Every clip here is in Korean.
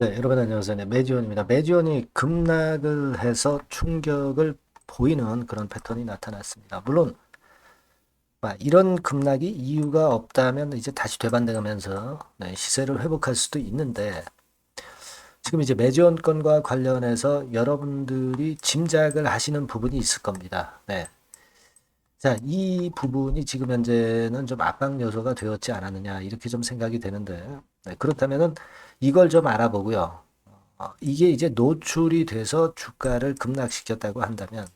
네, 여러분 안녕하세요. 네, 매지온입니다. 매지온이 급락을 해서 충격을 보이는 그런 패턴이 나타났습니다. 물론 이런 급락이 이유가 없다면 이제 다시 되반등하면서 시세를 회복할 수도 있는데 지금 이제 매지온 건과 관련해서 여러분들이 짐작을 하시는 부분이 있을 겁니다. 네. 자, 이 부분이 지금 현재는 좀 압박 요소가 되었지 않았느냐 이렇게 좀 생각이 되는데 그렇다면은 이걸 좀 알아보고요. 이게 이제 노출이 돼서 주가를 급락시켰다고 한다면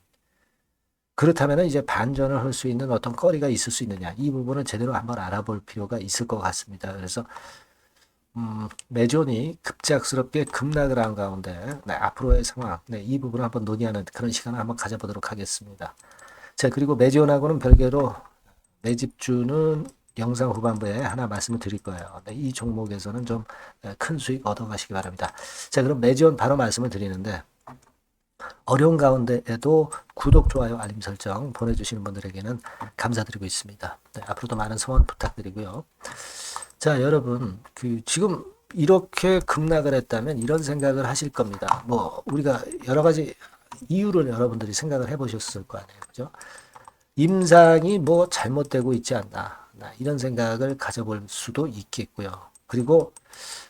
그렇다면 이제 반전을 할 수 있는 어떤 거리가 있을 수 있느냐 이 부분을 제대로 한번 알아볼 필요가 있을 것 같습니다. 그래서 매존이 급작스럽게 급락을 한 가운데 앞으로의 상황 이 부분을 한번 논의하는 그런 시간을 한번 가져보도록 하겠습니다. 자, 그리고 매지온하고는 별개로 매집주는 영상 후반부에 하나 말씀을 드릴 거예요. 이 종목에서는 좀 큰 수익 얻어가시기 바랍니다. 자, 그럼 매지온 바로 말씀을 드리는데 어려운 가운데에도 구독, 좋아요, 알림 설정 보내주시는 분들에게는 감사드리고 있습니다. 네, 앞으로도 많은 성원 부탁드리고요. 자, 여러분, 지금 이렇게 급락을 했다면 이런 생각을 하실 겁니다. 뭐, 우리가 여러 가지 이유를 여러분들이 생각을 해보셨을 거 아니에요. 그죠? 임상이 뭐 잘못되고 있지 않나. 이런 생각을 가져볼 수도 있겠고요. 그리고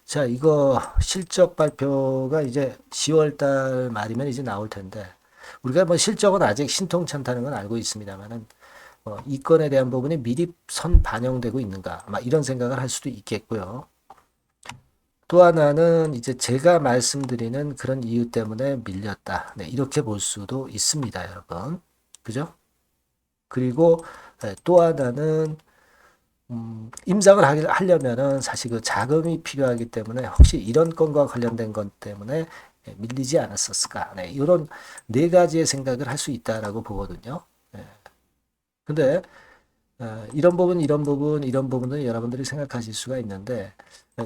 자, 이거 실적 발표가 이제 10월 달 말이면 이제 나올 텐데, 우리가 뭐 실적은 아직 신통찮다는 건 알고 있습니다만은, 이 건에 대한 부분이 미리 선 반영되고 있는가, 이런 생각을 할 수도 있겠고요. 또 하나는 이제 제가 말씀드리는 그런 이유 때문에 밀렸다. 네, 이렇게 볼 수도 있습니다, 여러분. 그죠? 그리고 또 하나는 임상을 하려면은 사실 그 자금이 필요하기 때문에 혹시 이런 건과 관련된 것 때문에 밀리지 않았었을까? 네, 이런 네 가지의 생각을 할 수 있다라고 보거든요. 네. 근데 이런 부분, 이런 부분, 이런 부분은 여러분들이 생각하실 수가 있는데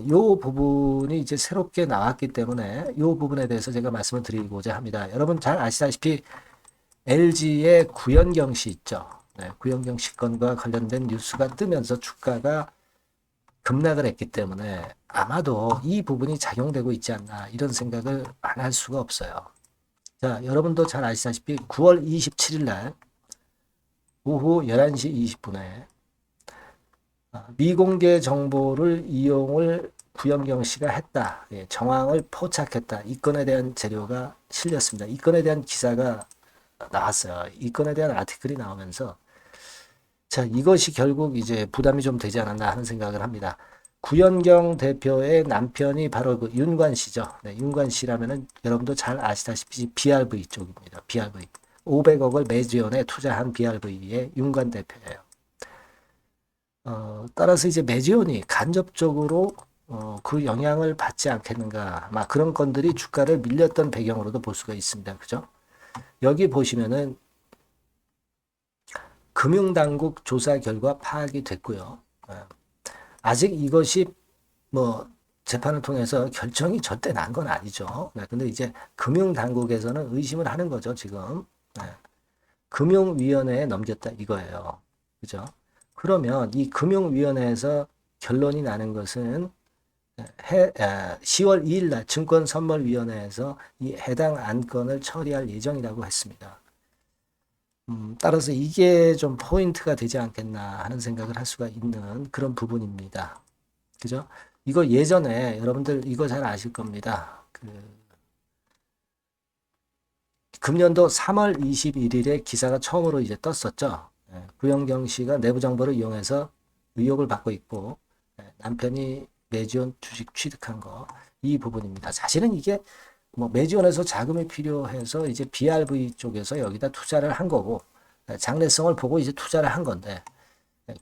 요 부분이 이제 새롭게 나왔기 때문에 요 부분에 대해서 제가 말씀을 드리고자 합니다. 여러분 잘 아시다시피 LG의 구연경 씨 있죠. 네, 구연경 씨 건과 관련된 뉴스가 뜨면서 주가가 급락을 했기 때문에 아마도 이 부분이 작용되고 있지 않나 이런 생각을 안 할 수가 없어요. 자, 여러분도 잘 아시다시피 9월 27일 날 오후 11시 20분에 미공개 정보를 이용을 구연경 씨가 했다. 예, 정황을 포착했다. 이 건에 대한 재료가 실렸습니다. 이 건에 대한 기사가 나왔어요. 이 건에 대한 아티클이 나오면서 자, 이것이 결국 이제 부담이 좀 되지 않았나 하는 생각을 합니다. 구연경 대표의 남편이 바로 그 윤관 씨죠. 네, 윤관 씨라면은 여러분도 잘 아시다시피 BRV 쪽입니다. BRV. 500억을 매지원에 투자한 BRV의 윤관 대표예요. 따라서 이제 매지원이 간접적으로 그 영향을 받지 않겠는가. 막 그런 건들이 주가를 밀렸던 배경으로도 볼 수가 있습니다. 그죠? 여기 보시면은 금융당국 조사 결과 파악이 됐고요. 아직 이것이 뭐 재판을 통해서 결정이 절대 난 건 아니죠. 네, 근데 이제 금융당국에서는 의심을 하는 거죠, 지금. 네, 금융위원회에 넘겼다 이거예요. 그죠? 그러면 이 금융위원회에서 결론이 나는 것은 10월 2일 날 증권선물위원회에서 이 해당 안건을 처리할 예정이라고 했습니다. 따라서 이게 좀 포인트가 되지 않겠나 하는 생각을 할 수가 있는 그런 부분입니다. 그죠? 이거 예전에 여러분들 이거 잘 아실 겁니다. 금년도 3월 21일에 기사가 처음으로 이제 떴었죠. 구영경 씨가 내부 정보를 이용해서 의혹을 받고 있고 남편이 매지원 주식 취득한 거 이 부분입니다. 사실은 이게 뭐 매지원에서 자금이 필요해서 이제 BRV 쪽에서 여기다 투자를 한 거고 장래성을 보고 이제 투자를 한 건데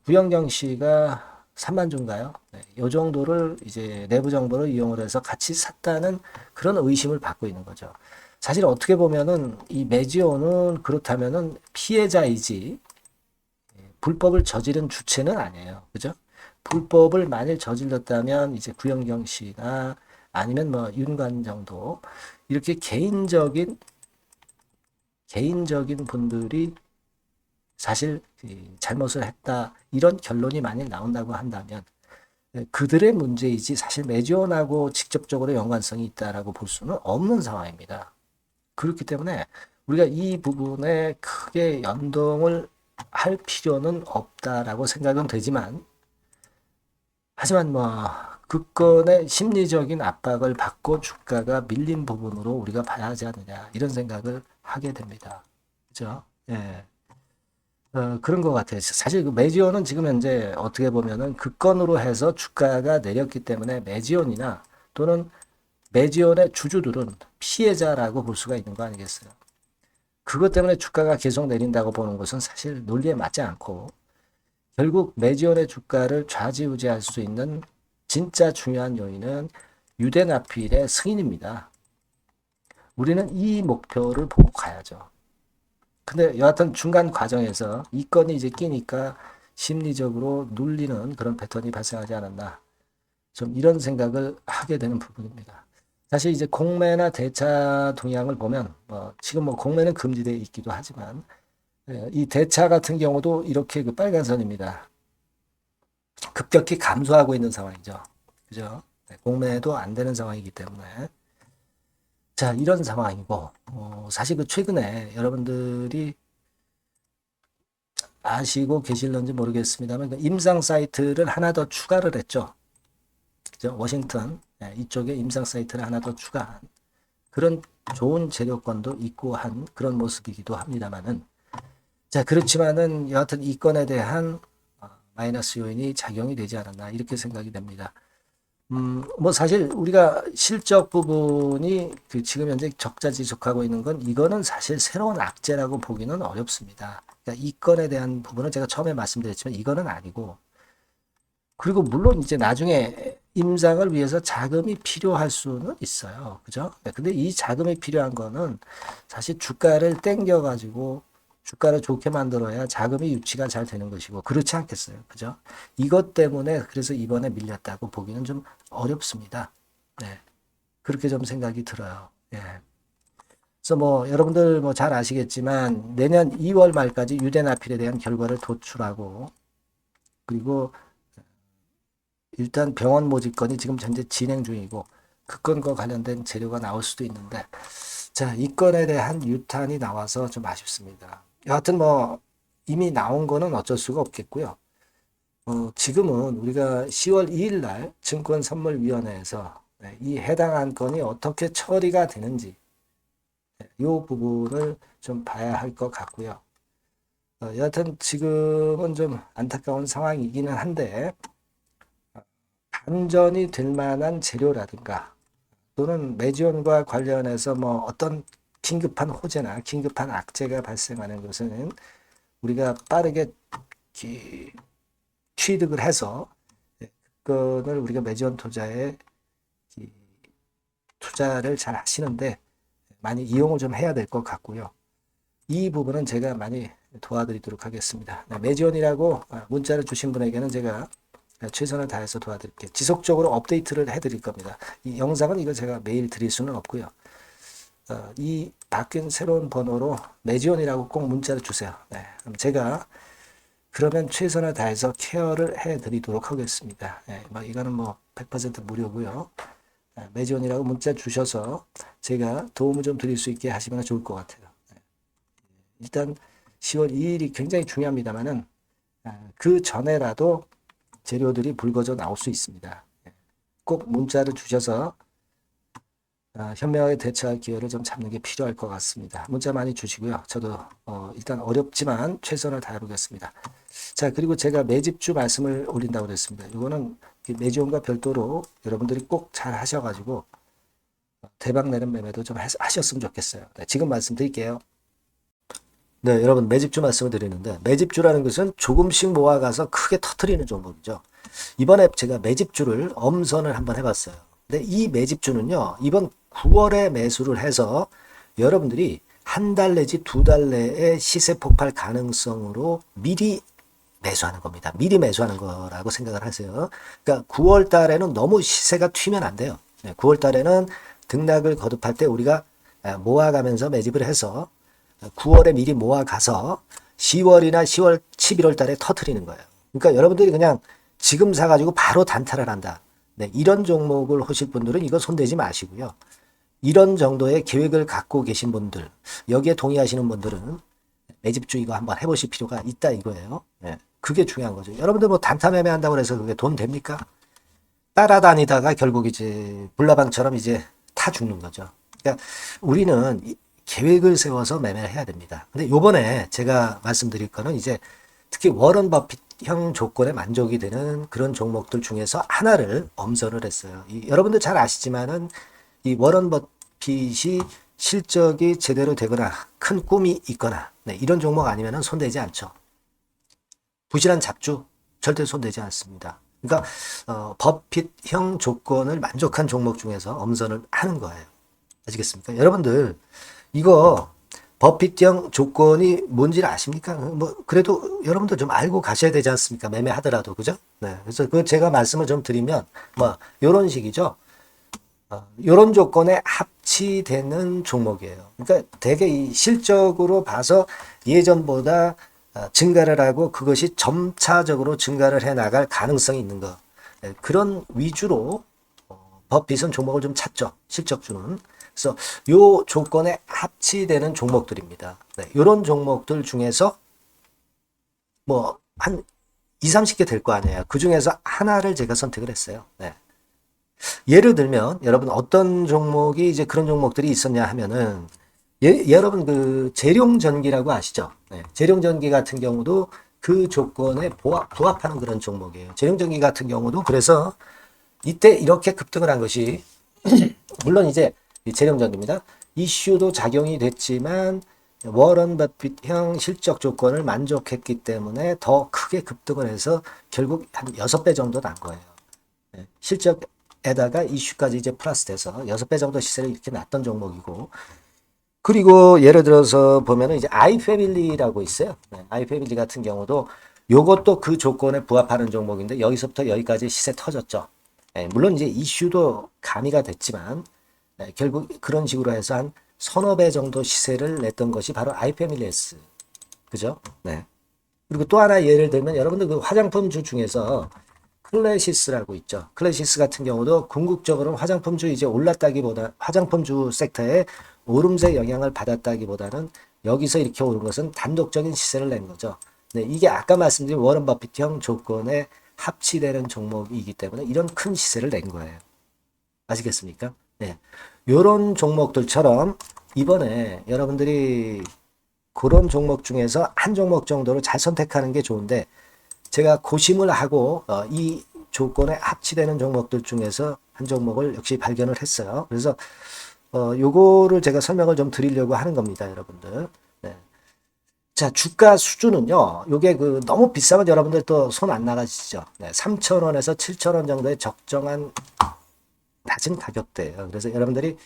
구영경 씨가 3만 주인가요? 이 정도를 이제 내부 정보를 이용을 해서 같이 샀다는 그런 의심을 받고 있는 거죠. 사실 어떻게 보면은 이 매지오는 그렇다면은 피해자이지 불법을 저지른 주체는 아니에요. 그죠? 불법을 만일 저질렀다면 이제 구영경 씨나 아니면 뭐 윤관 정도 이렇게 개인적인 분들이 사실 잘못을 했다 이런 결론이 만약 나온다고 한다면 그들의 문제이지 사실 매지온하고 직접적으로 연관성이 있다라고 볼 수는 없는 상황입니다. 그렇기 때문에 우리가 이 부분에 크게 연동을 할 필요는 없다라고 생각은 되지만, 하지만 뭐 그건의 심리적인 압박을 받고 주가가 밀린 부분으로 우리가 봐야 하지 않느냐, 이런 생각을 하게 됩니다. 그죠? 예. 그런 것 같아요. 사실 그 매지온은 지금 현재 어떻게 보면은 급건으로 해서 주가가 내렸기 때문에 매지온이나 또는 매지온의 주주들은 피해자라고 볼 수가 있는 거 아니겠어요? 그것 때문에 주가가 계속 내린다고 보는 것은 사실 논리에 맞지 않고, 결국 매지온의 주가를 좌지우지할 수 있는 진짜 중요한 요인은 유대나필의 승인입니다. 우리는 이 목표를 보고 가야죠. 근데 여하튼 중간 과정에서 이 건이 이제 끼니까 심리적으로 눌리는 그런 패턴이 발생하지 않았나, 좀 이런 생각을 하게 되는 부분입니다. 사실 이제 공매나 대차 동향을 보면 지금 뭐 공매는 금지되어 있기도 하지만, 이 대차 같은 경우도 이렇게 그 빨간 선입니다. 급격히 감소하고 있는 상황이죠. 그죠? 공매도 안 되는 상황이기 때문에. 자, 이런 상황이고, 사실 그 최근에 여러분들이 아시고 계실런지 모르겠습니다만, 그 임상 사이트를 하나 더 추가를 했죠. 그죠? 워싱턴, 이쪽에 임상 사이트를 하나 더 추가한 그런 좋은 재료권도 있고 한 그런 모습이기도 합니다만은, 자, 그렇지만은 여하튼 이 건에 대한 마이너스 요인이 작용이 되지 않았나, 이렇게 생각이 됩니다. 뭐 사실 우리가 실적 부분이 그 지금 현재 적자 지속하고 있는 건, 이거는 사실 새로운 악재라고 보기는 어렵습니다. 그러니까 이 건에 대한 부분은 제가 처음에 말씀드렸지만 이거는 아니고, 그리고 물론 이제 나중에 임상을 위해서 자금이 필요할 수는 있어요. 그죠? 근데 이 자금이 필요한 거는 사실 주가를 땡겨 가지고 주가를 좋게 만들어야 자금이 유치가 잘 되는 것이고, 그렇지 않겠어요. 그죠? 이것 때문에 그래서 이번에 밀렸다고 보기는 좀 어렵습니다. 네. 그렇게 좀 생각이 들어요. 예. 그래서 뭐 여러분들 뭐 잘 아시겠지만 내년 2월 말까지 유대나필에 대한 결과를 도출하고, 그리고 일단 병원 모집건이 지금 현재 진행 중이고 그 건과 관련된 재료가 나올 수도 있는데, 자, 이 건에 대한 유탄이 나와서 좀 아쉽습니다. 여하튼 뭐 이미 나온 거는 어쩔 수가 없겠고요. 지금은 우리가 10월 2일 날 증권선물위원회에서 이 해당 안건이 어떻게 처리가 되는지 이 부분을 좀 봐야 할 것 같고요. 여하튼 지금은 좀 안타까운 상황이기는 한데, 반전이 될 만한 재료라든가 또는 매지온과 관련해서 뭐 어떤 긴급한 호재나 긴급한 악재가 발생하는 것은 우리가 빠르게 취득을 해서 그거를 우리가 매지온 투자에 투자를 잘 하시는데 많이 이용을 좀 해야 될 것 같고요. 이 부분은 제가 많이 도와드리도록 하겠습니다. 매지온이라고 문자를 주신 분에게는 제가 최선을 다해서 도와드릴게요. 지속적으로 업데이트를 해드릴 겁니다. 이 영상은 이거 제가 매일 드릴 수는 없고요. 이 바뀐 새로운 번호로 매지온이라고 꼭 문자를 주세요. 네, 그럼 제가 그러면 최선을 다해서 케어를 해드리도록 하겠습니다. 네, 뭐 이거는 뭐 100% 무료고요. 매지온이라고 문자 주셔서 제가 도움을 좀 드릴 수 있게 하시면 좋을 것 같아요. 일단 10월 2일이 굉장히 중요합니다만은 그 전에라도 재료들이 불거져 나올 수 있습니다. 꼭 문자를 주셔서 현명하게 대처할 기회를 좀 잡는 게 필요할 것 같습니다. 문자 많이 주시고요. 저도 일단 어렵지만 최선을 다해보겠습니다. 자, 그리고 제가 매집주 말씀을 올린다고 그랬습니다. 이거는 매지온과 별도로 여러분들이 꼭 잘 하셔가지고 대박 내는 매매도 좀 하셨으면 좋겠어요. 네, 지금 말씀드릴게요. 네, 여러분 매집주 말씀을 드리는데, 매집주라는 것은 조금씩 모아가서 크게 터트리는 종목이죠. 이번에 제가 매집주를 엄선을 한번 해봤어요. 근데 이 매집주는요, 이번 9월에 매수를 해서 여러분들이 한 달 내지 두 달 내에 시세 폭발 가능성으로 미리 매수하는 겁니다. 미리 매수하는 거라고 생각을 하세요. 그러니까 9월 달에는 너무 시세가 튀면 안 돼요. 9월 달에는 등락을 거듭할 때 우리가 모아가면서 매집을 해서 9월에 미리 모아가서 10월이나 10월, 11월 달에 터트리는 거예요. 그러니까 여러분들이 그냥 지금 사가지고 바로 단타를 한다. 네, 이런 종목을 하실 분들은 이거 손대지 마시고요. 이런 정도의 계획을 갖고 계신 분들, 여기에 동의하시는 분들은 매집주 이거 한번 해보실 필요가 있다 이거예요. 네, 그게 중요한 거죠. 여러분들 뭐 단타 매매한다고 해서 그게 돈 됩니까? 따라다니다가 결국 이제 불나방처럼 이제 타 죽는 거죠. 그러니까 우리는 계획을 세워서 매매를 해야 됩니다. 근데 요번에 제가 말씀드릴 거는 이제 특히 워런 버핏형 조건에 만족이 되는 그런 종목들 중에서 하나를 엄선을 했어요. 여러분들 잘 아시지만은 이 워런 버핏이 실적이 제대로 되거나 큰 꿈이 있거나 네, 이런 종목 아니면은 손대지 않죠. 부실한 잡주 절대 손대지 않습니다. 그러니까 버핏형 조건을 만족한 종목 중에서 엄선을 하는 거예요. 아시겠습니까? 여러분들 이거 버핏형 조건이 뭔지를 아십니까? 뭐 그래도 여러분들 좀 알고 가셔야 되지 않습니까? 매매하더라도 그죠? 네. 그래서 그 제가 말씀을 좀 드리면 뭐 이런 식이죠. 이런 조건에 합치되는 종목이에요. 그러니까 되게 이 실적으로 봐서 예전보다 증가를 하고 그것이 점차적으로 증가를 해 나갈 가능성이 있는 거. 네, 그런 위주로 버핏은 종목을 좀 찾죠. 실적주는. 그래서 요 조건에 합치되는 종목들입니다. 네, 이런 종목들 중에서 뭐 한 2, 30개 될 거 아니에요. 그 중에서 하나를 제가 선택을 했어요. 네. 예를 들면 여러분 어떤 종목이 이제 그런 종목들이 있었냐 하면은 여러분 그 재룡전기라고 아시죠? 네, 재룡전기 같은 경우도 그 조건에 부합하는 그런 종목이에요. 재룡전기 같은 경우도 그래서 이때 이렇게 급등을 한 것이 물론 이제 재룡전기입니다. 이슈도 작용이 됐지만 워런 버핏형 실적 조건을 만족했기 때문에 더 크게 급등을 해서 결국 한 6배 정도 난 거예요. 네, 실적에다가 이슈까지 이제 플러스 돼서 6배 정도 시세를 이렇게 났던 종목이고 그리고 예를 들어서 보면은 이제 아이패밀리라고 있어요. 네, 아이패밀리 같은 경우도 요것도 그 조건에 부합하는 종목인데 여기서부터 여기까지 시세 터졌죠. 네, 물론 이제 이슈도 가미가 됐지만 네, 결국 그런 식으로 해서 한 서너 배 정도 시세를 냈던 것이 바로 아이패밀리스. 그죠? 네. 그리고 또 하나 예를 들면 여러분들 그 화장품주 중에서 클래시스라고 있죠. 클래시스 같은 경우도 궁극적으로 화장품주 이제 올랐다기보다 화장품주 섹터에 오름세 영향을 받았다기보다는 여기서 이렇게 오른 것은 단독적인 시세를 낸 거죠. 네, 이게 아까 말씀드린 워런 버핏형 조건에 합치되는 종목이기 때문에 이런 큰 시세를 낸 거예요. 아시겠습니까? 네. 요런 종목들처럼 이번에 여러분들이 그런 종목 중에서 한 종목 정도로 잘 선택하는 게 좋은데 제가 고심을 하고 이 조건에 합치되는 종목들 중에서 한 종목을 역시 발견을 했어요. 그래서 요거를 제가 설명을 좀 드리려고 하는 겁니다, 여러분들. 네. 자, 주가 수준은요. 요게 그 너무 비싸면 여러분들 또 손 안 나가시죠. 네, 3,000원에서 7,000원 정도의 적정한 낮은 가격대예요. 그래서 여러분들이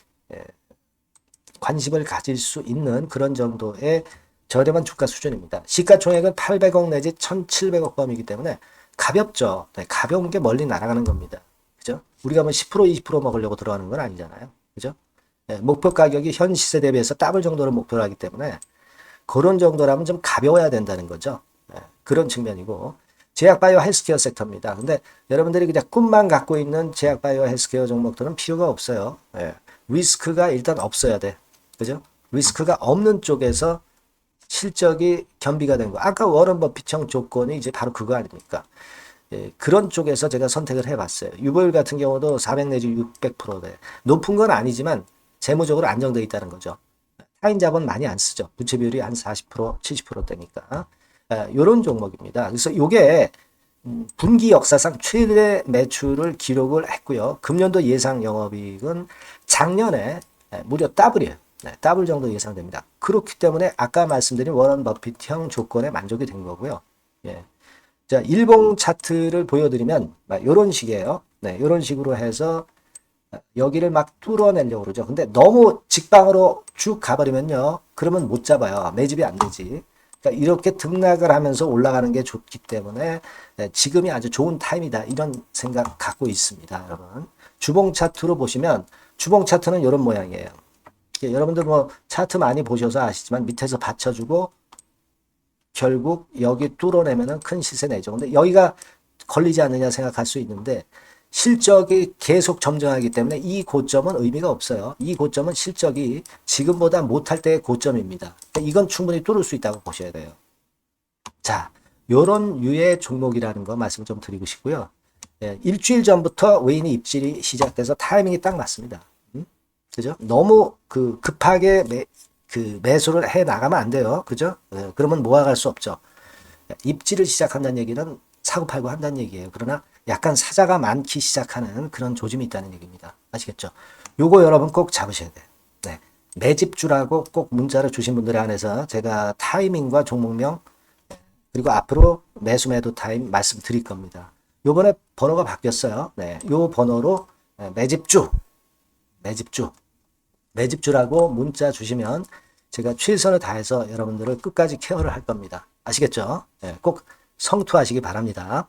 관심을 가질 수 있는 그런 정도의 저렴한 주가 수준입니다. 시가총액은 800억 내지 1,700억 범이기 때문에 가볍죠. 네, 가벼운 게 멀리 날아가는 겁니다. 그죠? 우리가 뭐 10% 20% 먹으려고 들어가는 건 아니잖아요. 그죠? 네, 목표 가격이 현 시세 대비해서 더블 정도를 목표로 하기 때문에 그런 정도라면 좀 가벼워야 된다는 거죠. 네, 그런 측면이고 제약바이오 헬스케어 섹터입니다. 근데 여러분들이 그냥 꿈만 갖고 있는 제약바이오 헬스케어 종목들은 필요가 없어요. 네, 리스크가 일단 없어야 돼. 그죠? 리스크가 없는 쪽에서 실적이 겸비가 된 거. 아까 워런 버핏형 조건이 이제 바로 그거 아닙니까? 예, 그런 쪽에서 제가 선택을 해봤어요. 유보율 같은 경우도 400 내지 600%대. 높은 건 아니지만 재무적으로 안정되어 있다는 거죠. 타인 자본 많이 안 쓰죠. 부채 비율이 한 40%, 70%대니까. 이런 종목입니다. 그래서 이게 분기 역사상 최대 매출을 기록을 했고요. 금년도 예상 영업이익은 작년에 무려 더블이에요. 네, 더블 정도 예상됩니다. 그렇기 때문에 아까 말씀드린 워런 버핏형 조건에 만족이 된 거고요. 예. 자, 일봉 차트를 보여드리면 이런 식이에요. 네, 이런 식으로 해서 여기를 막 뚫어내려고 그러죠. 근데 너무 직방으로 쭉 가버리면요. 그러면 못 잡아요. 매집이 안 되지. 그러니까 이렇게 등락을 하면서 올라가는 게 좋기 때문에 지금이 아주 좋은 타임이다. 이런 생각 갖고 있습니다. 여러분. 주봉 차트로 보시면 주봉 차트는 이런 모양이에요. 여러분들 뭐 차트 많이 보셔서 아시지만 밑에서 받쳐주고 결국 여기 뚫어내면은 큰 시세 내죠. 근데 여기가 걸리지 않느냐 생각할 수 있는데 실적이 계속 점증하기 때문에 이 고점은 의미가 없어요. 이 고점은 실적이 지금보다 못할 때의 고점입니다. 이건 충분히 뚫을 수 있다고 보셔야 돼요. 자, 요런 유의 종목이라는 거 말씀 좀 드리고 싶고요. 예, 일주일 전부터 외인의 입질이 시작돼서 타이밍이 딱 맞습니다. 그죠? 너무 급하게 매수를 해 나가면 안 돼요. 그죠? 예, 그러면 모아갈 수 없죠. 입질을 시작한다는 얘기는 사고 팔고 한다는 얘기예요. 그러나 약간 사자가 많기 시작하는 그런 조짐이 있다는 얘기입니다. 아시겠죠? 요거 여러분 꼭 잡으셔야 돼요. 네. 매집주라고 꼭 문자를 주신 분들에 한해서 제가 타이밍과 종목명 그리고 앞으로 매수 매도 타임 말씀드릴 겁니다. 요번에 번호가 바뀌었어요. 네. 요 번호로 매집주라고 문자 주시면 제가 최선을 다해서 여러분들을 끝까지 케어를 할 겁니다. 아시겠죠? 네. 꼭 성투하시기 바랍니다.